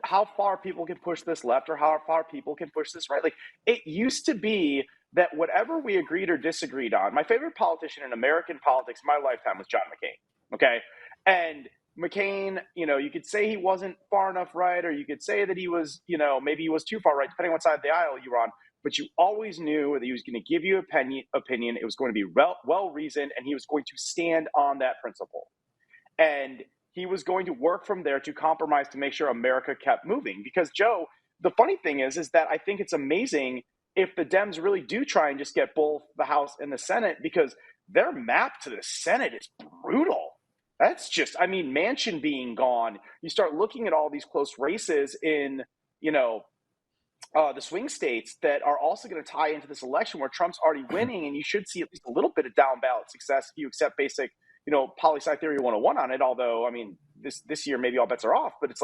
how far people can push this left or how far people can push this right. It used to be that whatever we agreed or disagreed on, my favorite politician in American politics in my lifetime was John McCain. Okay. And McCain, you could say he wasn't far enough right, or you could say that he was, maybe he was too far right, depending on what side of the aisle you were on. But you always knew that he was going to give you an opinion. It was going to be well-reasoned, and he was going to stand on that principle. And he was going to work from there to compromise to make sure America kept moving. Because, Joe, the funny thing is that I think it's amazing if the Dems really do try and just get both the House and the Senate, because their map to the Senate is brutal. That's just, Manchin being gone. You start looking at all these close races in, the swing states that are also going to tie into this election where Trump's already winning, and you should see at least a little bit of down ballot success if you accept basic, poli-sci theory 101 on it. Although, this year maybe all bets are off, but it's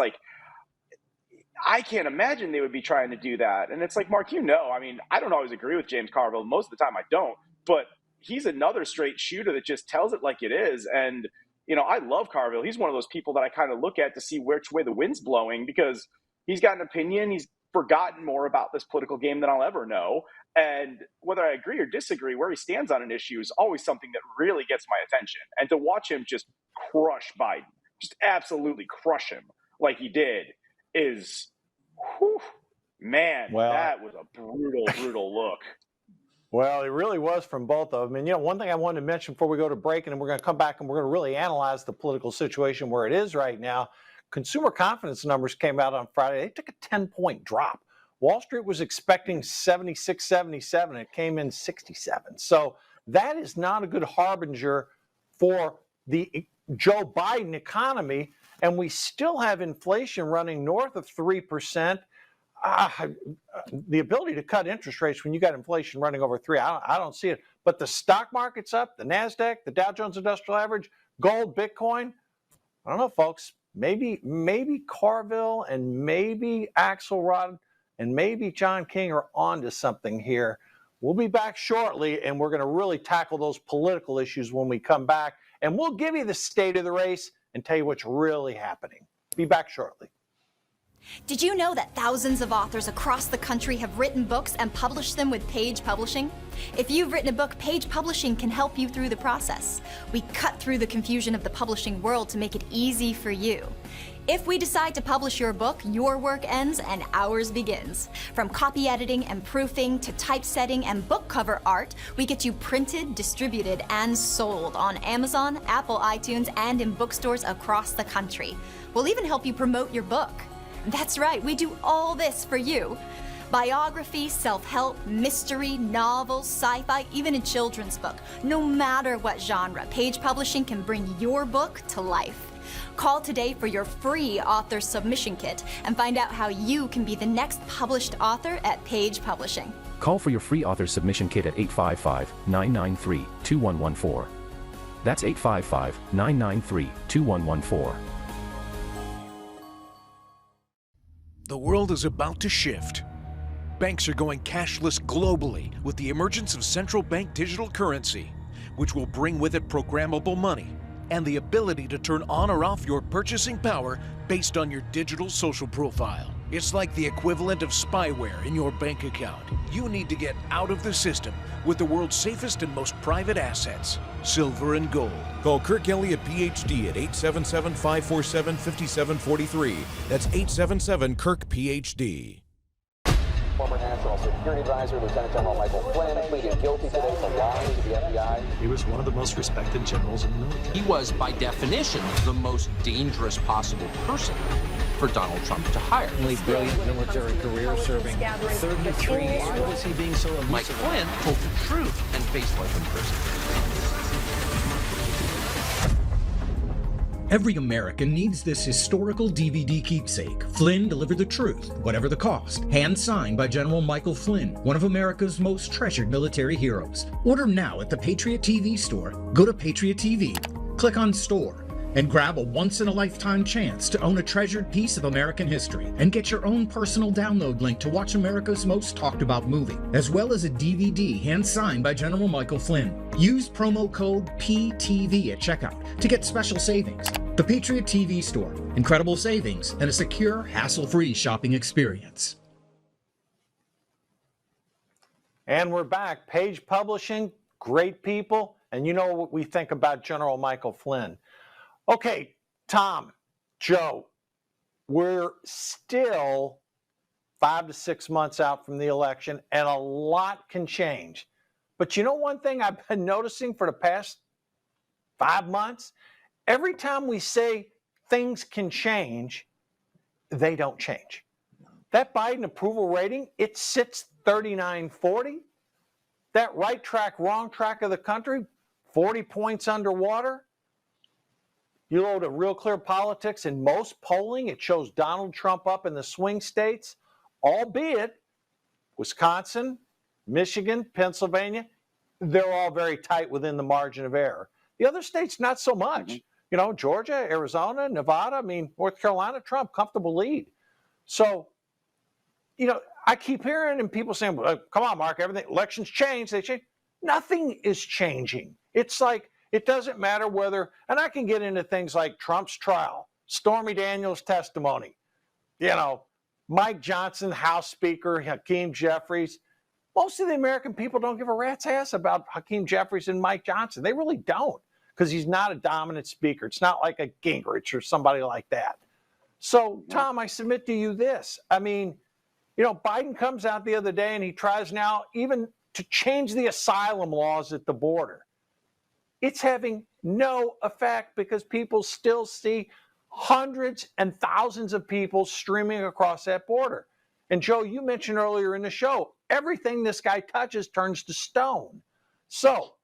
I can't imagine they would be trying to do that. And it's Mark, I don't always agree with James Carville. Most of the time I don't, but he's another straight shooter that just tells it like it is. And I love Carville. He's one of those people that I kind of look at to see which way the wind's blowing, because he's got an opinion. He's forgotten more about this political game than I'll ever know. And whether I agree or disagree, where he stands on an issue is always something that really gets my attention. And to watch him just crush Biden, just absolutely crush him like he did, is, that was a brutal look. Well, it really was from both of them. And, one thing I wanted to mention before we go to break, and then we're going to come back and we're going to really analyze the political situation where it is right now. Consumer confidence numbers came out on Friday. They took a 10-point drop. Wall Street was expecting 76, 77. It came in 67. So that is not a good harbinger for the Joe Biden economy. And we still have inflation running north of 3%. The ability to cut interest rates when you got inflation running over 3%, I don't see it. But the stock market's up, the NASDAQ, the Dow Jones Industrial Average, gold, Bitcoin. I don't know, folks. Maybe Carville and maybe Axelrod and maybe John King are onto something here. We'll be back shortly, and we're going to really tackle those political issues when we come back. And we'll give you the state of the race and tell you what's really happening. Be back shortly. Did you know that thousands of authors across the country have written books and published them with Page Publishing? If you've written a book, Page Publishing can help you through the process. We cut through the confusion of the publishing world to make it easy for you. If we decide to publish your book, your work ends and ours begins. From copy editing and proofing to typesetting and book cover art, we get you printed, distributed, and sold on Amazon, Apple iTunes, and in bookstores across the country. We'll even help you promote your book. That's right, we do all this for you. Biography, self-help, mystery, novels, sci-fi, even a children's book. No matter what genre, Page Publishing can bring your book to life. Call today for your free author submission kit and find out how you can be the next published author at Page Publishing. Call for your free author submission kit at 855-993-2114. That's 855-993-2114. The world is about to shift. Banks are going cashless globally with the emergence of central bank digital currency, which will bring with it programmable money and the ability to turn on or off your purchasing power based on your digital social profile. It's like the equivalent of spyware in your bank account. You need to get out of the system with the world's safest and most private assets, silver and gold. Call Kirk Elliott, PhD, at 877-547-5743. That's 877-KIRK-PhD. Former National Security Advisor Lieutenant General Michael Flynn pleaded guilty today to lying to the FBI. He was one of the most respected generals in the military. He was, by definition, the most dangerous possible person for Donald Trump to hire. Brilliant military career serving 33 years. Why was he being so elusive? Mike Flynn told the truth and faced life in prison. Every American needs this historical DVD keepsake. Flynn delivered the truth, whatever the cost. Hand signed by General Michael Flynn, one of America's most treasured military heroes. Order now at the Patriot TV store. Go to Patriot TV, click on Store, and grab a once-in-a-lifetime chance to own a treasured piece of American history and get your own personal download link to watch America's most talked-about movie, as well as a DVD hand-signed by General Michael Flynn. Use promo code PTV at checkout to get special savings. The Patriot TV store. Incredible savings and a secure, hassle-free shopping experience. And we're back. Page Publishing, great people. And you know what we think about General Michael Flynn. Okay, Tom, Joe, we're still 5 to 6 months out from the election, and a lot can change. But you know one thing I've been noticing for the past 5 months? Every time we say things can change, they don't change. That Biden approval rating, it sits 39-40. That right track, wrong track of the country, 40 points underwater. You go to Real Clear Politics, in most polling, it shows Donald Trump up in the swing states, albeit Wisconsin, Michigan, Pennsylvania, they're all very tight within the margin of error. The other states, not so much. You know, Georgia, Arizona, Nevada, North Carolina, Trump, comfortable lead. So, you know, I keep hearing and people saying, well, come on, Mark, elections change, they change. Nothing is changing. It's like, it doesn't matter whether, and I can get into things like Trump's trial, Stormy Daniels' testimony, you know, Mike Johnson, House Speaker, Hakeem Jeffries. Most of the American people don't give a rat's ass about Hakeem Jeffries and Mike Johnson. They really don't, because he's not a dominant speaker. It's not like a Gingrich or somebody like that. So, Tom, I submit to you this. You know, Biden comes out the other day and he tries now even to change the asylum laws at the border. It's having no effect because people still see hundreds and thousands of people streaming across that border. And Joe, you mentioned earlier in the show, everything this guy touches turns to stone. So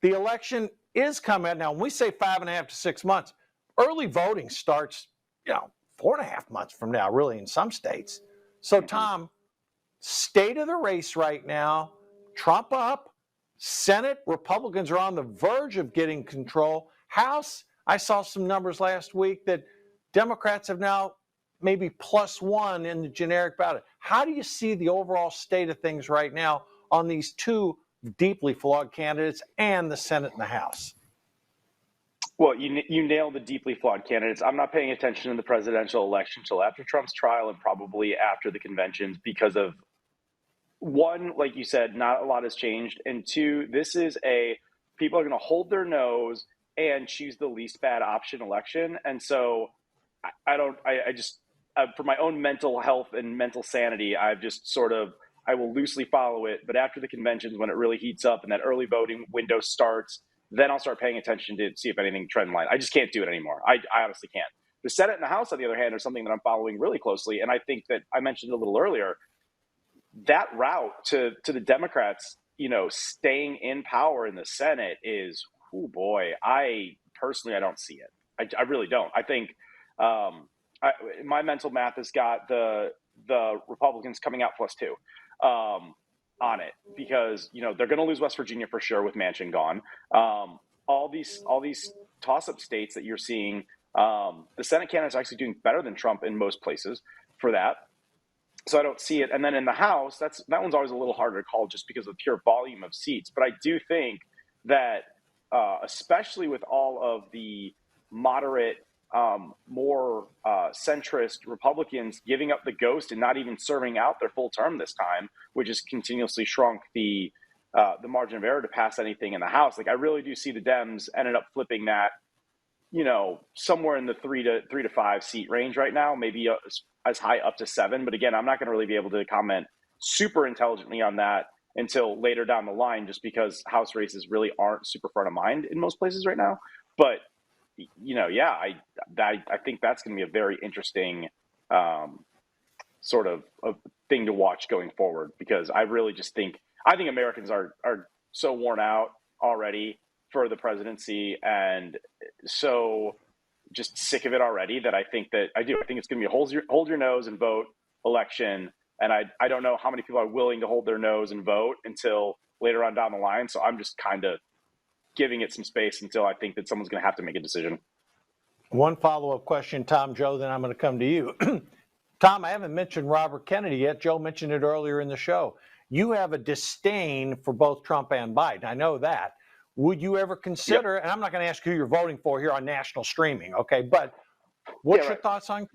the election is coming. Now, when we say 5.5 to 6 months, early voting starts, 4.5 months from now, really, in some states. So, Tom, state of the race right now, Trump up. Senate, Republicans are on the verge of getting control. House, I saw some numbers last week that Democrats have now maybe +1 in the generic ballot. How do you see the overall state of things right now on these two deeply flawed candidates and the Senate and the House? Well, you nailed the deeply flawed candidates. I'm not paying attention to the presidential election until after Trump's trial and probably after the conventions because of, one, like you said, not a lot has changed. And two, people are going to hold their nose and choose the least bad option election. And so I just, for my own mental health and mental sanity, I will loosely follow it. But after the conventions, when it really heats up and that early voting window starts, then I'll start paying attention to see if anything trend line. I just can't do it anymore. I honestly can't. The Senate and the House, on the other hand, are something that I'm following really closely. And I think that I mentioned a little earlier, that route to the Democrats, staying in power in the Senate is, oh boy, I don't see it. I really don't. I think my mental math has got the Republicans coming out +2 on it, because they're going to lose West Virginia for sure with Manchin gone. All these toss-up states that you're seeing, the Senate candidate is actually doing better than Trump in most places for that. So I don't see it. And then in the House, that one's always a little harder to call just because of the pure volume of seats. But I do think that, especially with all of the moderate, more centrist Republicans giving up the ghost and not even serving out their full term this time, which has continuously shrunk the margin of error to pass anything in the House. Like, I really do see the Dems ended up flipping that, somewhere in the 3 to 5 seat range right now, maybe as high up to 7. But again, I'm not going to really be able to comment super intelligently on that until later down the line, just because House races really aren't super front of mind in most places right now. But I think that's going to be a very interesting sort of thing to watch going forward, because I really just think Americans are so worn out already for the presidency and so just sick of it already that I think it's going to be a hold your nose and vote election. And I don't know how many people are willing to hold their nose and vote until later on down the line. So I'm just kind of giving it some space until I think that someone's going to have to make a decision. One follow-up question, Tom, Joe, then I'm going to come to you. Tom, I haven't mentioned Robert Kennedy yet. Joe mentioned it earlier in the show. You have a disdain for both Trump and Biden. I know that. Would you ever consider, and I'm not going to ask who you're voting for here on national streaming, okay, but what's your thoughts on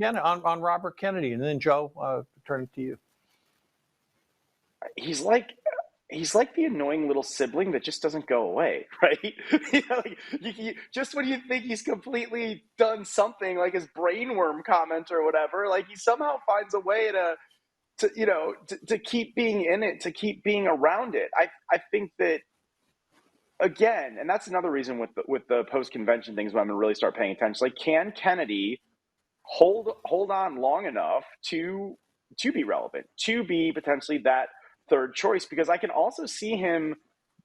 Robert Kennedy? And then, Joe, turn it to you. He's like the annoying little sibling that just doesn't go away, right? Just when you think he's completely done something, like his brainworm comment or whatever, like he somehow finds a way to keep being in it, to keep being around it. I think that, again, and that's another reason with the post-convention things when I'm going to really start paying attention. Like, can Kennedy hold on long enough to be relevant, to be potentially that third choice? Because I can also see him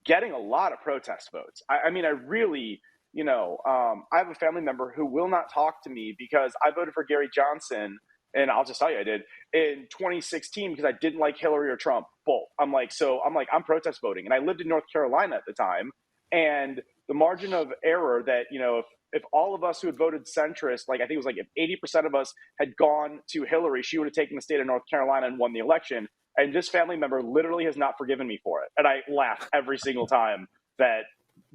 getting a lot of protest votes. I mean, I really, I have a family member who will not talk to me because I voted for Gary Johnson, and I'll just tell you I did, in 2016 because I didn't like Hillary or Trump, both. I'm I'm protest voting. And I lived in North Carolina at the time. And the margin of error that, if all of us who had voted centrist, like I think it was like if 80% of us had gone to Hillary, she would have taken the state of North Carolina and won the election. And this family member literally has not forgiven me for it. And I laugh every single time that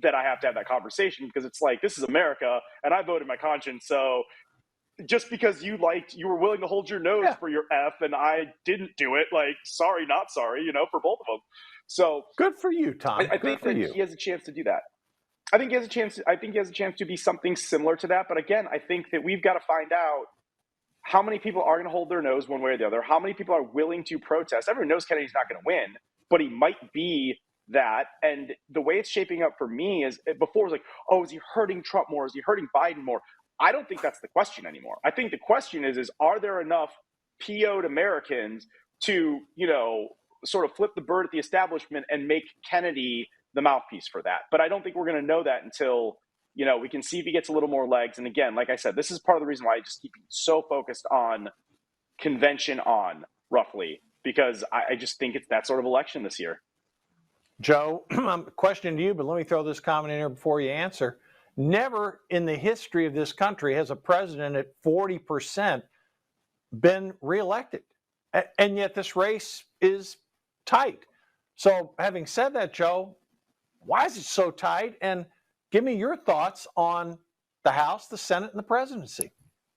I have to have that conversation, because it's like, this is America and I voted my conscience. So just because you were willing to hold your nose for your F and I didn't do it, like, sorry, not sorry, for both of them. So good for you, Tom. I think that he has a chance to do that. I think he has a chance to be something similar to that. But again, I think that we've got to find out how many people are going to hold their nose one way or the other, how many people are willing to protest. Everyone knows Kennedy's not going to win, but he might be that. And the way it's shaping up for me is, before it was like, oh, is he hurting Trump more? Is he hurting Biden more? I don't think that's the question anymore. I think the question is are there enough PO'd Americans to, sort of flip the bird at the establishment and make Kennedy the mouthpiece for that? But I don't think we're going to know that until, we can see if he gets a little more legs. And again, like I said, this is part of the reason why I just keep so focused on convention roughly, because I just think it's that sort of election this year. Joe, question to you, but let me throw this comment in here before you answer. Never in the history of this country has a president at 40% been reelected. And yet this race is tight. So having said that, Joe, why is it so tight? And give me your thoughts on the House, the Senate, and the presidency.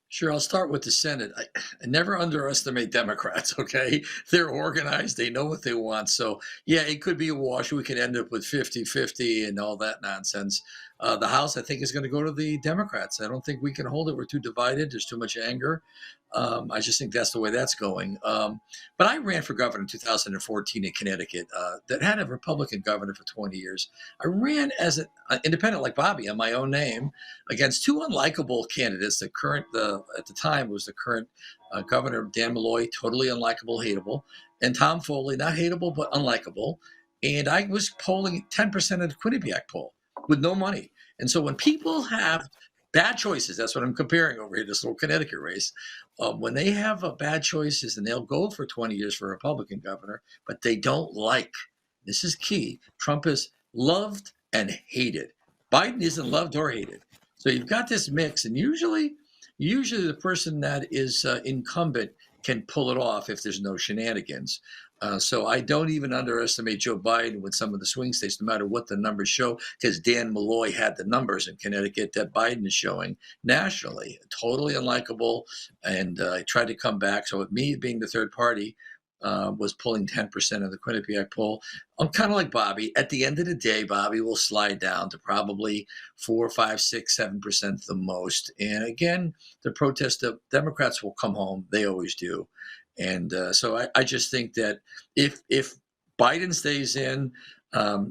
Sure, I'll start with the Senate. I never underestimate Democrats, okay? They're organized. They know what they want. So, yeah, it could be a wash. We could end up with 50-50 and all that nonsense. The House, I think, is going to go to the Democrats. I don't think we can hold it. We're too divided. There's too much anger. I just think that's the way that's going. But I ran for governor in 2014 in Connecticut that had a Republican governor for 20 years. I ran as an independent, like Bobby, on my own name against two unlikable candidates. At the time was the current governor, Dan Malloy, totally unlikable, hateable, and Tom Foley, not hateable, but unlikable. And I was polling 10% of the Quinnipiac poll with no money. And so when people have bad choices. That's what I'm comparing over here, this little Connecticut race. When they have bad choices, and they'll go for 20 years for a Republican governor, but they don't like, this is key, Trump is loved and hated. Biden isn't loved or hated. So you've got this mix, and usually the person that is incumbent can pull it off if there's no shenanigans. So I don't even underestimate Joe Biden with some of the swing states, no matter what the numbers show, because Dan Malloy had the numbers in Connecticut that Biden is showing nationally. Totally unlikable, and tried to come back. So with me being the third party, was pulling 10% of the Quinnipiac poll. I'm kind of like Bobby. At the end of the day, Bobby will slide down to probably 4, 5, 6, 7% the most. And again, the protest of Democrats will come home. They always do. And so I just think that if Biden stays in,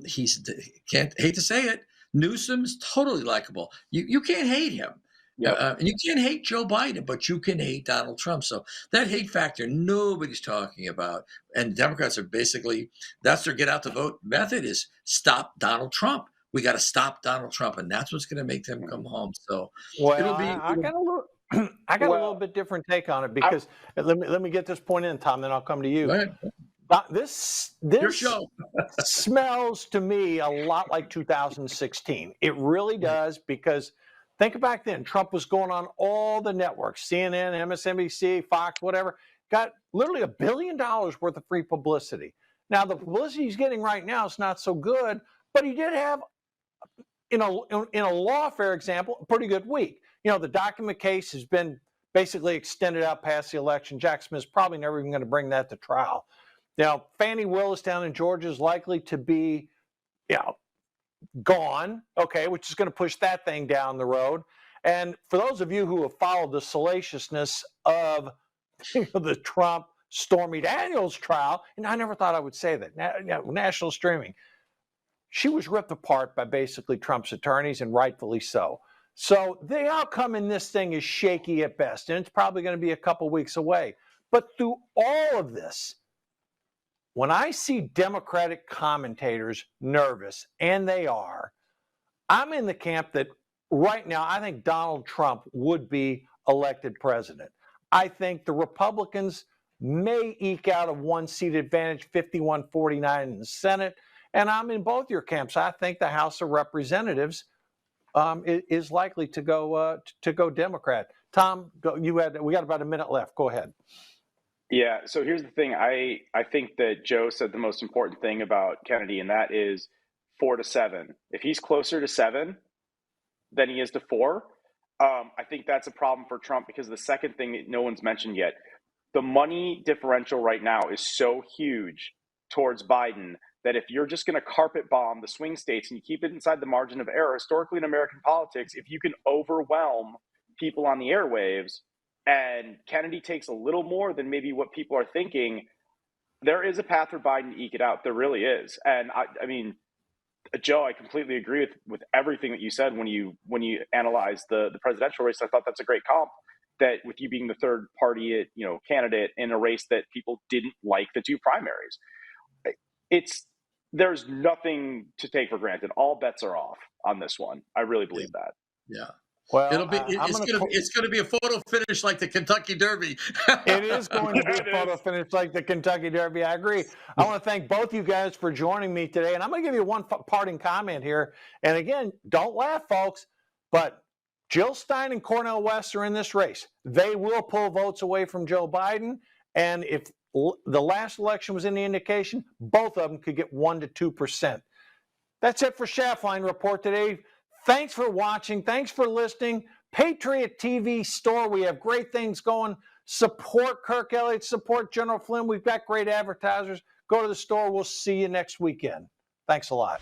hate to say it, Newsom's totally likable. You can't hate him. Yep. And you can't hate Joe Biden, but you can hate Donald Trump. So that hate factor, nobody's talking about. And Democrats are basically, that's their get out the vote method, is stop Donald Trump. We got to stop Donald Trump, and that's what's going to make them come home. So it'll be. I got a little. I got a little bit different take on it, because let me get this point in, Tom, then I'll come to you. Go ahead. This Your show smells to me a lot like 2016. It really does, because think back then, Trump was going on all the networks, CNN, MSNBC, Fox, whatever, got literally $1 billion worth of free publicity. Now, the publicity he's getting right now is not so good, but he did have, in a lawfare example, a pretty good week. You know, the document case has been basically extended out past the election. Jack Smith's probably never even going to bring that to trial. Now, Fannie Willis down in Georgia is likely to be, gone, okay, which is going to push that thing down the road. And for those of you who have followed the salaciousness of the Trump Stormy Daniels trial, and I never thought I would say that, national streaming, she was ripped apart by basically Trump's attorneys, and rightfully so. So the outcome in this thing is shaky at best, and it's probably going to be a couple weeks away. But through all of this, when I see Democratic commentators nervous, and they are, I'm in the camp that right now I think Donald Trump would be elected president. I think the Republicans may eke out a one-seat advantage, 51-49 in the Senate, and I'm in both your camps. I think the House of Representatives is likely to go Democrat. Tom, we got about a minute left. Go ahead. Yeah, so here's the thing. I think that Joe said the most important thing about Kennedy, and that is 4 to 7. If he's closer to 7 than he is to 4, I think that's a problem for Trump, because the second thing that no one's mentioned yet, the money differential right now is so huge towards Biden that if you're just going to carpet bomb the swing states and you keep it inside the margin of error, historically in American politics, if you can overwhelm people on the airwaves, and Kennedy takes a little more than maybe what people are thinking, there is a path for Biden to eke it out. There really is. And I mean, Joe, I completely agree with everything that you said when you analyze the presidential race. I thought that's a great comp, that with you being the third party, candidate in a race that people didn't like the two primaries. There's nothing to take for granted. All bets are off on this one. I really believe that. Yeah. Well, it's going to be a photo finish like the Kentucky Derby. It is going to be a photo finish like the Kentucky Derby. I agree. I want to thank both you guys for joining me today. And I'm going to give you one parting comment here. And again, don't laugh, folks, but Jill Stein and Cornel West are in this race. They will pull votes away from Joe Biden. And if the last election was any indication, both of them could get 1 to 2%. That's it for Schaftlein Report today. Thanks for watching. Thanks for listening. Patriot TV store. We have great things going. Support Kirk Elliott. Support General Flynn. We've got great advertisers. Go to the store. We'll see you next weekend. Thanks a lot.